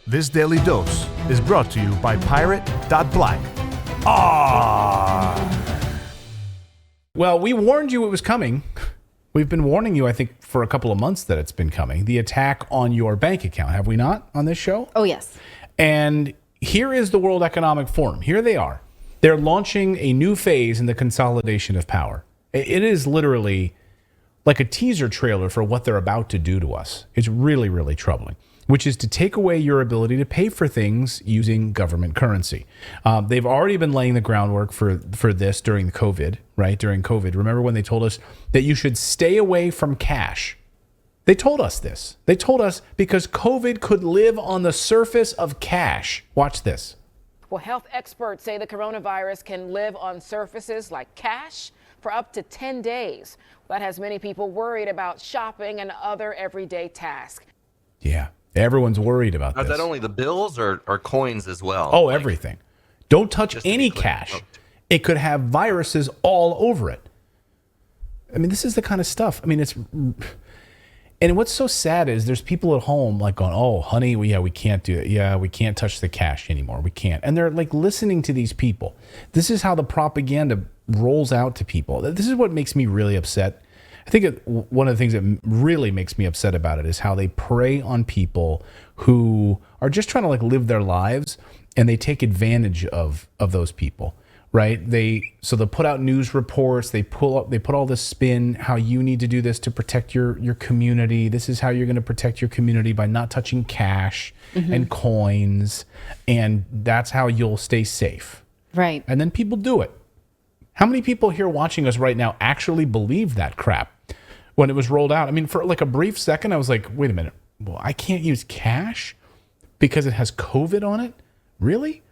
This daily dose is brought to you by Pirate.Black. Ah! Well, we warned you it was coming. We've been warning you, I think, for a couple of months that it's been coming. The attack on your bank account, have we not, on this show? Oh, yes. And here is the World Economic Forum. Here they are. They're launching a new phase in the consolidation of power. It is literally like a teaser trailer for what they're about to do to us. It's really, really troubling, which is to take away your ability to pay for things using government currency. They've already been laying the groundwork for this during COVID, right? During COVID. Remember when they told us that you should stay away from cash? They told us this. They told us because COVID could live on the surface of cash. Watch this. Well, health experts say the coronavirus can live on surfaces like cash for up to 10 days. That has many people worried about shopping and other everyday tasks. Yeah, everyone's worried about this. Is that only the bills or coins as well? Oh, everything. Don't touch any cash. It could have viruses all over it. I mean, this is the kind of stuff. I mean, it's... And what's so sad is there's people at home like going, oh, honey, we can't do it. Yeah, we can't touch the cash anymore. We can't. And they're like listening to these people. This is how the propaganda rolls out to people. This is what makes me really upset. I think one of the things that really makes me upset about it is how they prey on people who are just trying to like live their lives, and they take advantage of those people. Right? They'll put out news reports. They put all this spin, how you need to do this to protect your community. This is how you're going to protect your community by not touching cash and coins. And that's how you'll stay safe. Right. And then people do it. How many people here watching us right now actually believe that crap when it was rolled out? I mean, for like a brief second, I was like, wait a minute. Well, I can't use cash because it has COVID on it? Really?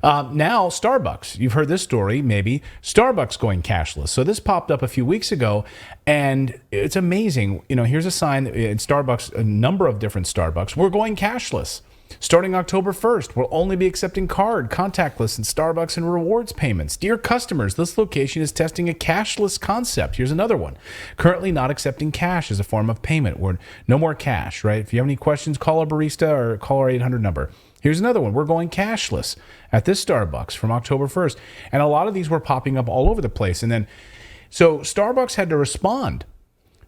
Now, Starbucks, you've heard this story, maybe. Starbucks going cashless. So this popped up a few weeks ago, and it's amazing. You know, here's a sign in Starbucks, a number of different Starbucks. We're going cashless. Starting October 1st, we'll only be accepting card, contactless, and Starbucks and rewards payments. Dear customers, this location is testing a cashless concept. Here's another one. Currently not accepting cash as a form of payment. No more cash, right? If you have any questions, call a barista or call our 800 number. Here's another one. We're going cashless at this Starbucks from October 1st. And a lot of these were popping up all over the place. And then, so Starbucks had to respond.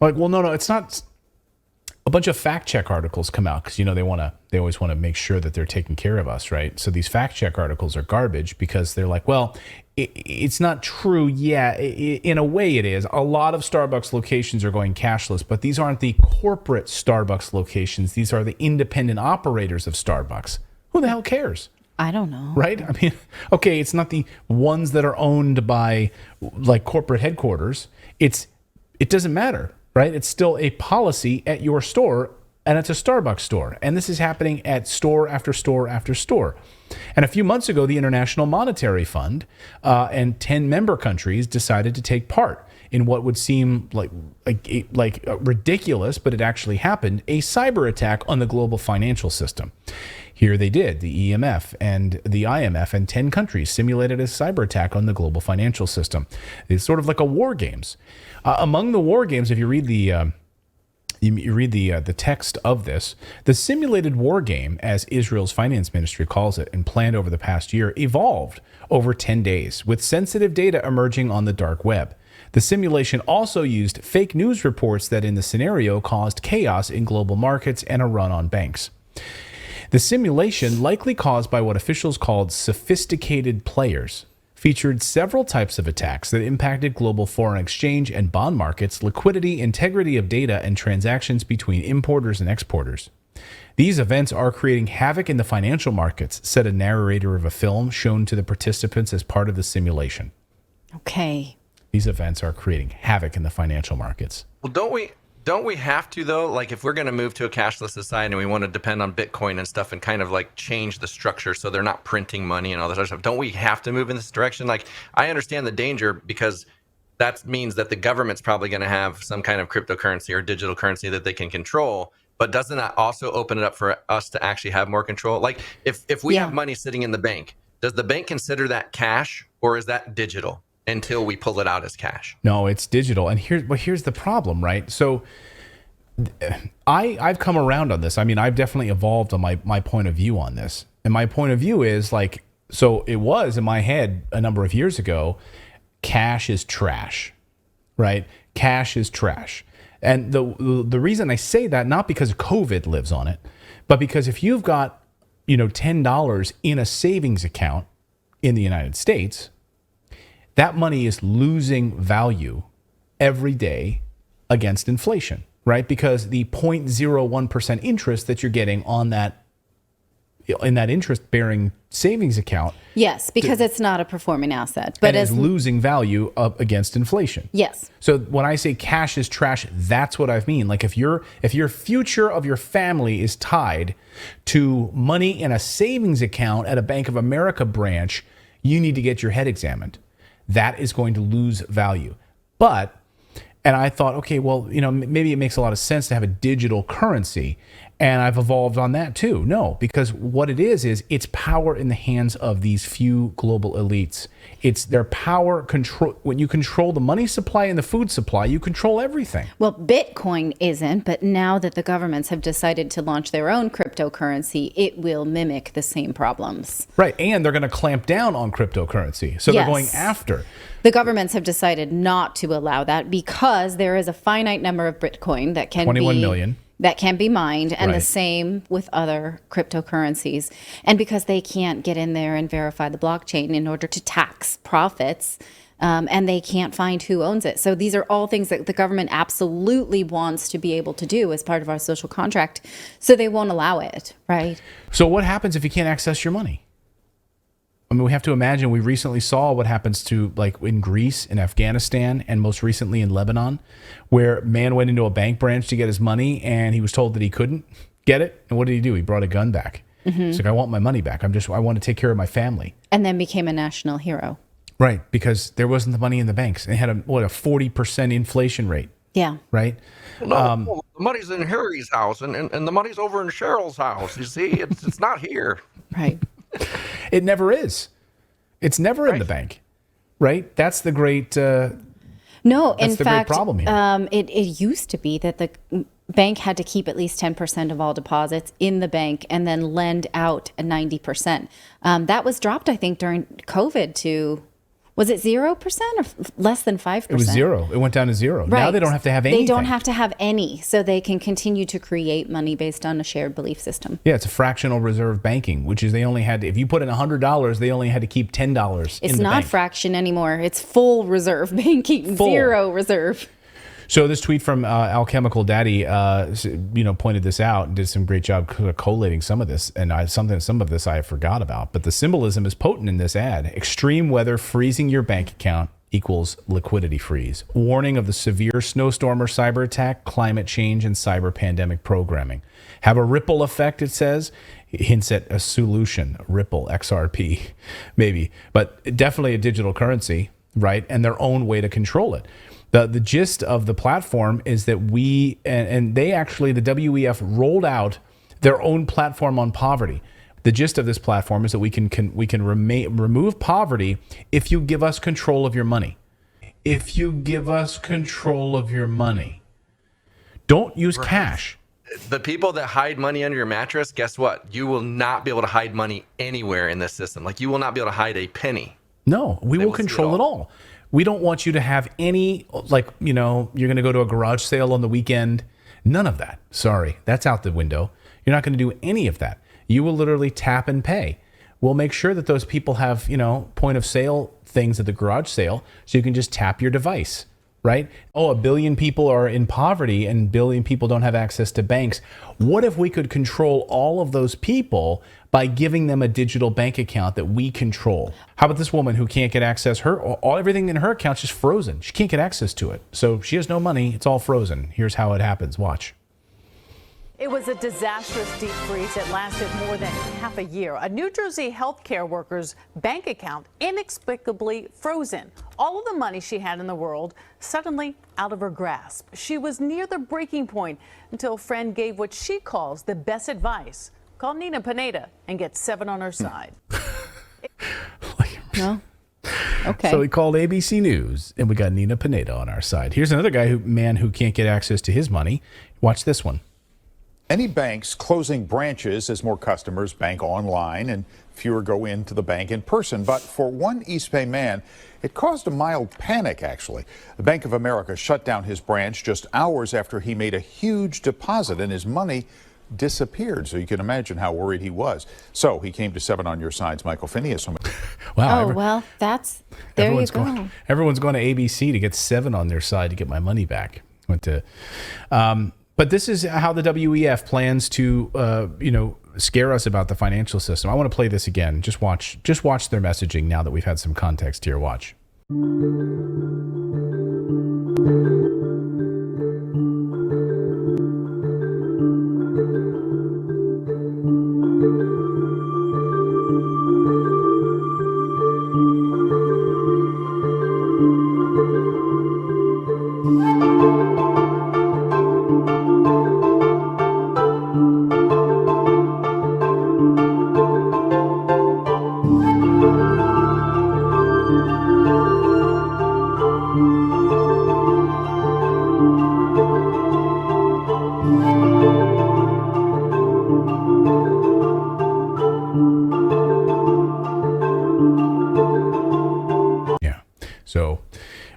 Like, well, no, it's not. A bunch of fact check articles come out because, you know, they always want to make sure that they're taking care of us, right? So these fact check articles are garbage because they're like, well, it's not true. Yeah, in a way it is. A lot of Starbucks locations are going cashless, but these aren't the corporate Starbucks locations. These are the independent operators of Starbucks. Who the hell cares? I don't know. Right? I mean, okay, it's not the ones that are owned by like corporate headquarters. It doesn't matter, right? It's still a policy at your store, and it's a Starbucks store. And this is happening at store after store after store. And a few months ago, the International Monetary Fund and 10 member countries decided to take part in what would seem like ridiculous, but it actually happened, a cyber attack on the global financial system. Here they did. The EMF and the IMF and 10 countries simulated a cyber attack on the global financial system. It's sort of like a war games. Among the war games, if you read the text of this, the simulated war game, as Israel's finance ministry calls it, and planned over the past year, evolved over 10 days, with sensitive data emerging on the dark web. The simulation also used fake news reports that in the scenario caused chaos in global markets and a run on banks. The simulation, likely caused by what officials called sophisticated players, featured several types of attacks that impacted global foreign exchange and bond markets, liquidity, integrity of data, and transactions between importers and exporters. These events are creating havoc in the financial markets, said a narrator of a film shown to the participants as part of the simulation. Okay. These events are creating havoc in the financial markets. Well, don't we have to, though? Like, if we're going to move to a cashless society and we want to depend on Bitcoin and stuff and kind of like change the structure so they're not printing money and all this other stuff, don't we have to move in this direction? Like, I understand the danger because that means that the government's probably going to have some kind of cryptocurrency or digital currency that they can control. But doesn't that also open it up for us to actually have more control? Like, if we have money sitting in the bank, does the bank consider that cash or is that digital until we pull it out as cash? No, it's digital. And here's the problem, right? So I've come around on this. I mean, I've definitely evolved on my point of view on this. And my point of view is like, so it was in my head a number of years ago, cash is trash, right? Cash is trash. And the reason I say that, not because COVID lives on it, but because if you've got, $10 in a savings account in the United States, that money is losing value every day against inflation, right? Because the 0.01% interest that you're getting on that in that interest-bearing savings account, Yes, because it's not a performing asset, but is losing value up against inflation. Yes. So when I say cash is trash, that's what I mean. Like if your future of your family is tied to money in a savings account at a Bank of America branch, you need to get your head examined. That is going to lose value. And I thought, okay, well, maybe it makes a lot of sense to have a digital currency. And I've evolved on that too. No, because what it is it's power in the hands of these few global elites. It's their power control. When you control the money supply and the food supply, you control everything. Well, Bitcoin isn't, but now that the governments have decided to launch their own cryptocurrency, it will mimic the same problems. Right. And they're going to clamp down on cryptocurrency. So they're going after. The governments have decided not to allow that because there is a finite number of Bitcoin that can 21 million. That can be mined, and Right. the same with other cryptocurrencies. And because they can't get in there and verify the blockchain in order to tax profits, and they can't find who owns it. So these are all things that the government absolutely wants to be able to do as part of our social contract. So they won't allow it, right? So what happens if you can't access your money? I mean, we have to imagine, we recently saw what happens to, like, in Greece, in Afghanistan, and most recently in Lebanon, where a man went into a bank branch to get his money and he was told that he couldn't get it. And what did he do? He brought a gun back. He's like, I want my money back. I want to take care of my family. And then became a national hero. Right. Because there wasn't the money in the banks. They had a 40% inflation rate. Yeah. Right. No, the money's in Harry's house and the money's over in Cheryl's house. You see, it's not here. Right. It never is. It's never in the bank, right? That's the great. No, in the great fact, problem here. It used to be that the bank had to keep at least 10% of all deposits in the bank and then lend out 90%. That was dropped, I think, during COVID to, was it 0% or less than 5%? It was 0. It went down to 0. Right. Now they don't have to have anything. They don't have to have any, so they can continue to create money based on a shared belief system. Yeah, it's a fractional reserve banking, which is they only had to, if you put in $100, they only had to keep $10 in the bank. It's not fraction anymore. It's full reserve banking, Full. Zero reserve. So this tweet from Alchemical Daddy, pointed this out and did some great job collating some of this, and some of this I forgot about. But the symbolism is potent in this ad. Extreme weather freezing your bank account equals liquidity freeze. Warning of the severe snowstorm or cyber attack, climate change, and cyber pandemic programming. Have a ripple effect, it says. Hints at a solution, Ripple, XRP, maybe. But definitely a digital currency, right? And their own way to control it. The gist of the platform is that and they actually, the WEF rolled out their own platform on poverty. The gist of this platform is that we can remove poverty if you give us control of your money. If you give us control of your money. Don't use cash. The people that hide money under your mattress, guess what? You will not be able to hide money anywhere in this system. Like, you will not be able to hide a penny. No, we will control it all. We don't want you to have any, you're going to go to a garage sale on the weekend. None of that. Sorry, that's out the window. You're not going to do any of that. You will literally tap and pay. We'll make sure that those people have, point of sale things at the garage sale so you can just tap your device, right? Oh, 1 billion people are in poverty and 1 billion people don't have access to banks. What if we could control all of those people by giving them a digital bank account that we control? How about this woman who can't get access? Everything in her account's just frozen. She can't get access to it. So she has no money. It's all frozen. Here's how it happens. Watch. It was a disastrous deep freeze that lasted more than half a year. A New Jersey healthcare worker's bank account inexplicably frozen. All of the money she had in the world suddenly out of her grasp. She was near the breaking point until a friend gave what she calls the best advice. Call Nina Pineda and get 7 on her side. No. Okay. So he called ABC News, and we got Nina Pineda on our side. Here's another man who can't get access to his money. Watch this one. Any banks closing branches as more customers bank online and fewer go into the bank in person. But for one East Bay man, it caused a mild panic, actually. The Bank of America shut down his branch just hours after he made a huge deposit and his money disappeared. So you can imagine how worried he was. So he came to 7 on Your Side's Michael Phineas. Wow. Oh, well, there you go. Everyone's going to ABC to get 7 on their side to get my money back. But this is how the WEF plans to, scare us about the financial system. I want to play this again. Just watch their messaging now that we've had some context here. Watch. So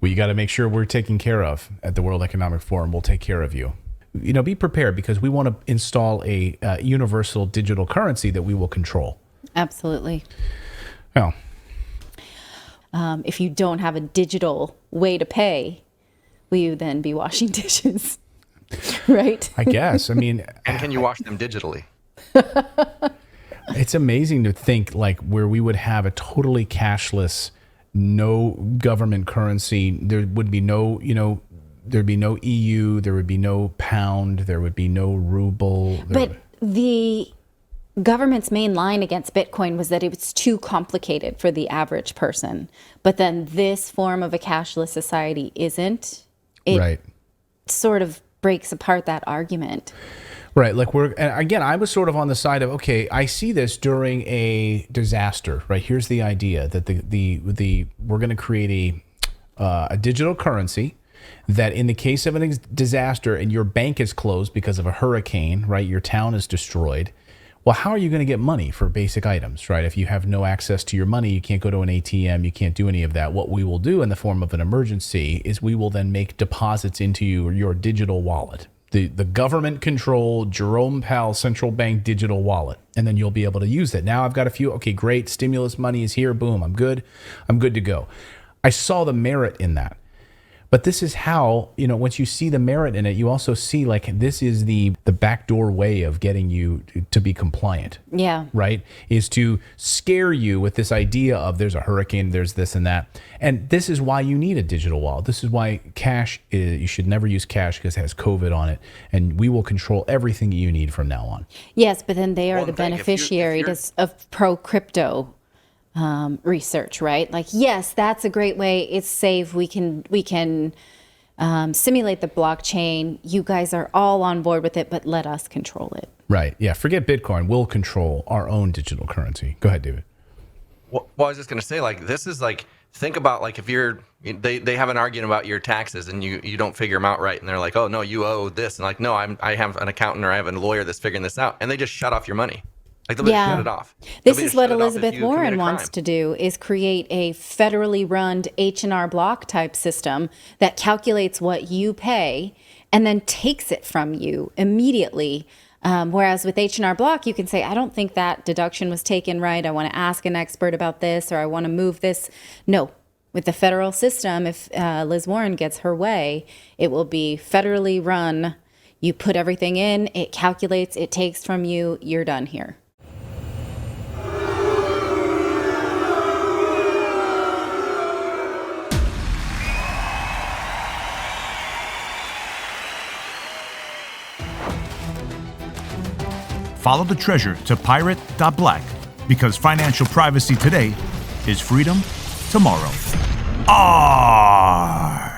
we got to make sure we're taken care of at the World Economic Forum. We'll take care of you. Be prepared because we want to install a universal digital currency that we will control. Absolutely. Well, if you don't have a digital way to pay, will you then be washing dishes? Right? I guess. And can you wash them digitally? It's amazing to think where we would have a totally cashless, no government currency. There would be no, there'd be no EU, there would be no pound, there would be no ruble. But the government's main line against Bitcoin was that it was too complicated for the average person. But then this form of a cashless society isn't. It sort of breaks apart that argument. Right. And again, I was sort of on the side of, okay, I see this during a disaster, right? Here's the idea that we're going to create a digital currency that in the case of a disaster and your bank is closed because of a hurricane, right? Your town is destroyed. Well, how are you going to get money for basic items, right? If you have no access to your money, you can't go to an ATM, you can't do any of that. What we will do in the form of an emergency is we will then make deposits into your digital wallet. The government controlled Jerome Powell central bank digital wallet. And then you'll be able to use that. Now I've got a few, okay, great, stimulus money is here, boom, I'm good to go. I saw the merit in that. But this is how, once you see the merit in it, you also see this is the backdoor way of getting you to be compliant. Yeah. Right? Is to scare you with this idea of there's a hurricane, there's this and that. And this is why you need a digital wallet. This is why you should never use cash because it has COVID on it. And we will control everything you need from now on. Yes, but then they are the beneficiaries of pro-crypto research, right? Yes, that's a great way. It's safe. We can simulate the blockchain. You guys are all on board with it, but let us control it. Right. Yeah. Forget Bitcoin. We'll control our own digital currency. Go ahead, David. Well, I was just going to say, this is think about if they have an argument about your taxes and you don't figure them out right. And they're like, oh, no, you owe this. And no, I have an accountant or I have a lawyer that's figuring this out. And they just shut off your money. They'll just shut it off. This is what Elizabeth Warren wants to do, is create a federally run H&R Block type system that calculates what you pay and then takes it from you immediately. Whereas with H&R Block, you can say, I don't think that deduction was taken right. I want to ask an expert about this, or I want to move this. No. With the federal system, if Liz Warren gets her way, it will be federally run. You put everything in, it calculates, it takes from you, you're done here. Follow the treasure to pirate.black, because financial privacy today is freedom tomorrow. ARRR!